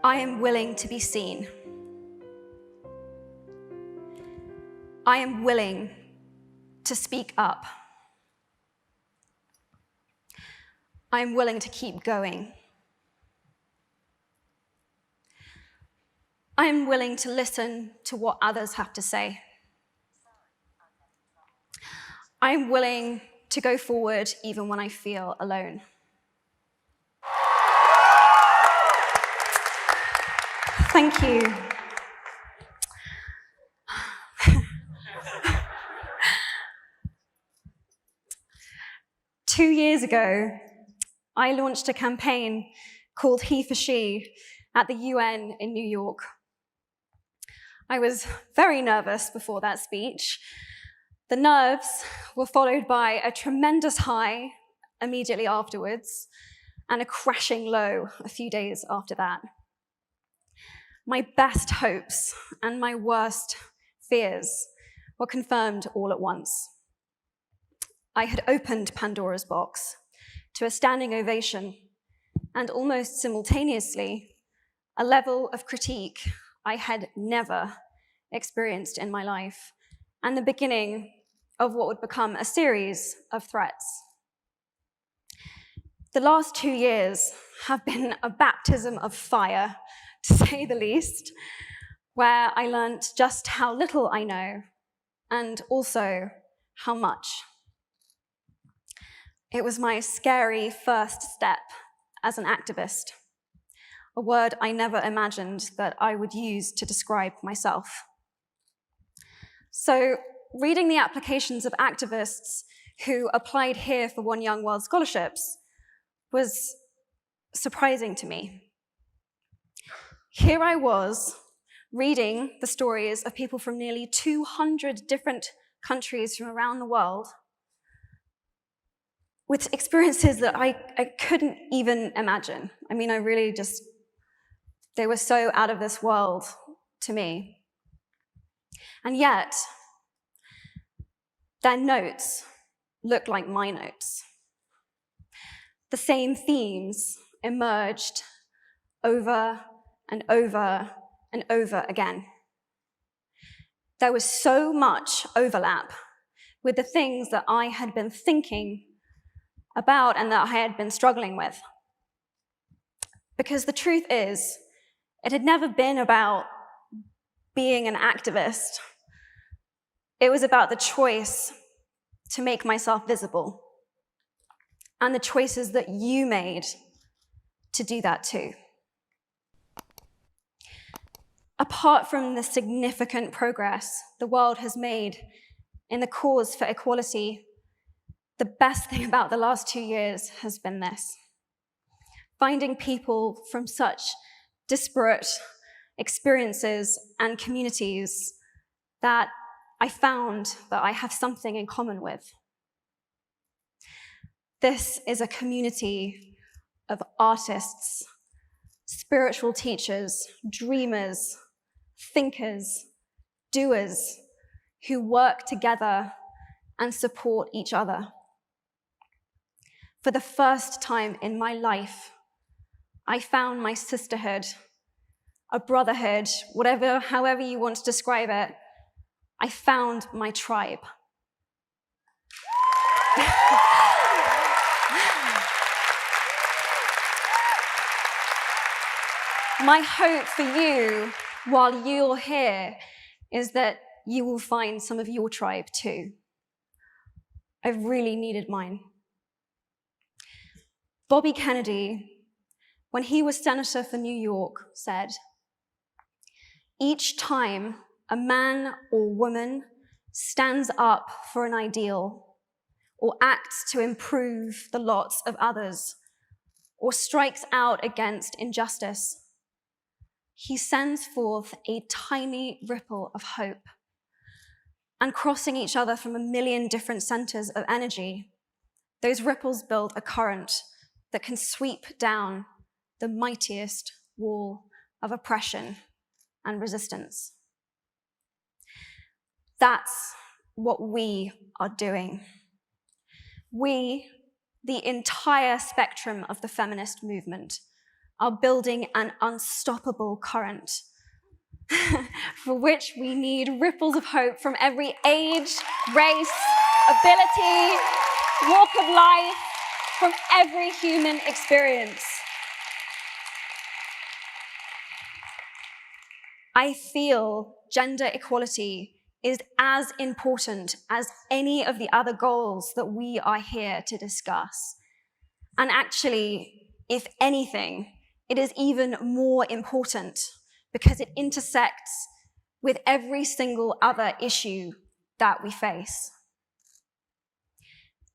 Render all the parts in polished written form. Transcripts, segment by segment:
I am willing to be seen. I am willing to speak up. I am willing to keep going. I am willing to listen to what others have to say. I am willing to go forward even when I feel alone. Thank you. Two years ago, I launched a campaign called He for She at the UN in New York. I was very nervous before that speech. The nerves were followed by a tremendous high immediately afterwards and a crashing low a few days after that. My best hopes and my worst fears were confirmed all at once. I had opened Pandora's box to a standing ovation and almost simultaneously a level of critique I had never experienced in my life, and the beginning of what would become a series of threats. The last 2 years have been a baptism of fire, to say the least, where I learnt just how little I know and also how much. It was my scary first step as an activist, a word I never imagined that I would use to describe myself. So, reading the applications of activists who applied here for One Young World scholarships was surprising to me. Here I was, reading the stories of people from nearly 200 different countries from around the world, with experiences that I couldn't even imagine. I mean, they were so out of this world to me. And yet, their notes looked like my notes. The same themes emerged over and over and over again. There was so much overlap with the things that I had been thinking about and that I had been struggling with. Because the truth is, it had never been about being an activist. It was about the choice to make myself visible and the choices that you made to do that too. Apart from the significant progress the world has made in the cause for equality, the best thing about the last 2 years has been this: finding people from such disparate experiences and communities that I found that I have something in common with. This is a community of artists, spiritual teachers, dreamers, thinkers, doers, who work together and support each other. For the first time in my life, I found my sisterhood, a brotherhood, however you want to describe it. I found my tribe. My hope for you, while you're here, is that you will find some of your tribe too. I've really needed mine. Bobby Kennedy, when he was senator for New York, said, "Each time a man or woman stands up for an ideal, or acts to improve the lots of others, or strikes out against injustice, he sends forth a tiny ripple of hope. And crossing each other from a million different centers of energy, those ripples build a current that can sweep down the mightiest wall of oppression and resistance." That's what we are doing. We, the entire spectrum of the feminist movement, are building an unstoppable current for which we need ripples of hope from every age, race, ability, walk of life, from every human experience. I feel gender equality is as important as any of the other goals that we are here to discuss. And actually, if anything, it is even more important because it intersects with every single other issue that we face.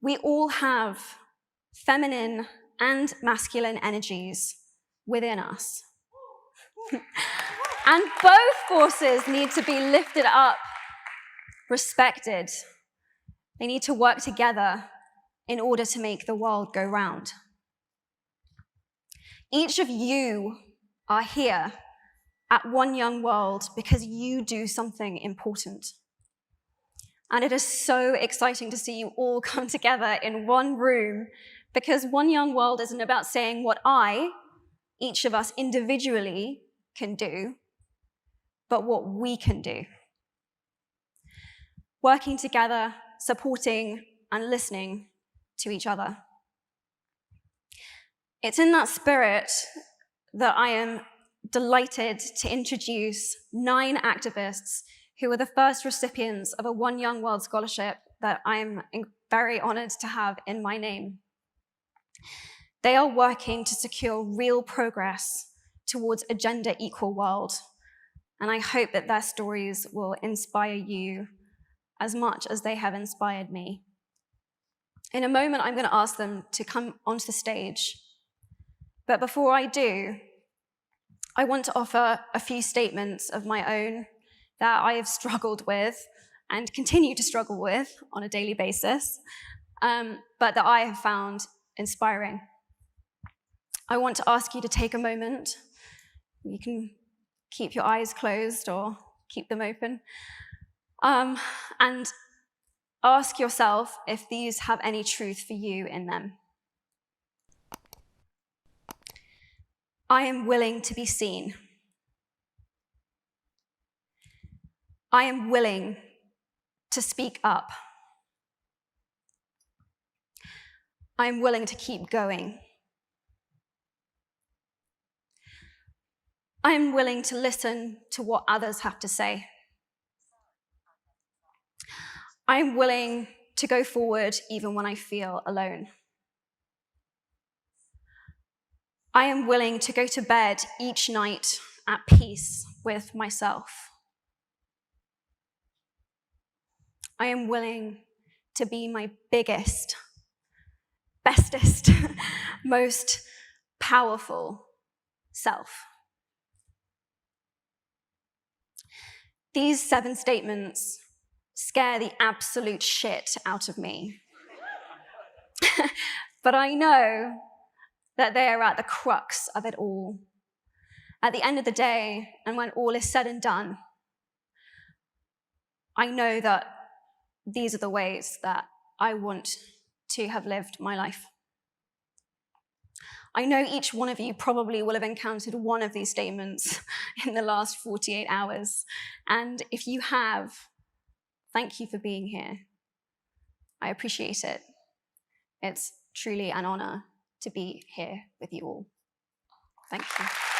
We all have feminine and masculine energies within us. And both forces need to be lifted up, respected. They need to work together in order to make the world go round. Each of you are here at One Young World because you do something important. And it is so exciting to see you all come together in one room, because One Young World isn't about saying what each of us individually, can do, but what we can do. Working together, supporting, and listening to each other. It's in that spirit that I am delighted to introduce 9 activists who were the first recipients of a One Young World scholarship that I'm very honored to have in my name. They are working to secure real progress towards a gender equal world, and I hope that their stories will inspire you as much as they have inspired me. In a moment, I'm going to ask them to come onto the stage, but before I do, I want to offer a few statements of my own that I have struggled with and continue to struggle with on a daily basis, but that I have found inspiring. I want to ask you to take a moment. You can keep your eyes closed or keep them open, and ask yourself if these have any truth for you in them. I am willing to be seen. I am willing to speak up. I am willing to keep going. I am willing to listen to what others have to say. I am willing to go forward even when I feel alone. I am willing to go to bed each night at peace with myself. I am willing to be my biggest, bestest, most powerful self. These 7 statements scare the absolute shit out of me. But I know that they are at the crux of it all. At the end of the day, and when all is said and done, I know that these are the ways that I want to have lived my life. I know each one of you probably will have encountered one of these statements in the last 48 hours. And if you have, thank you for being here. I appreciate it. It's truly an honor to be here with you all. Thank you.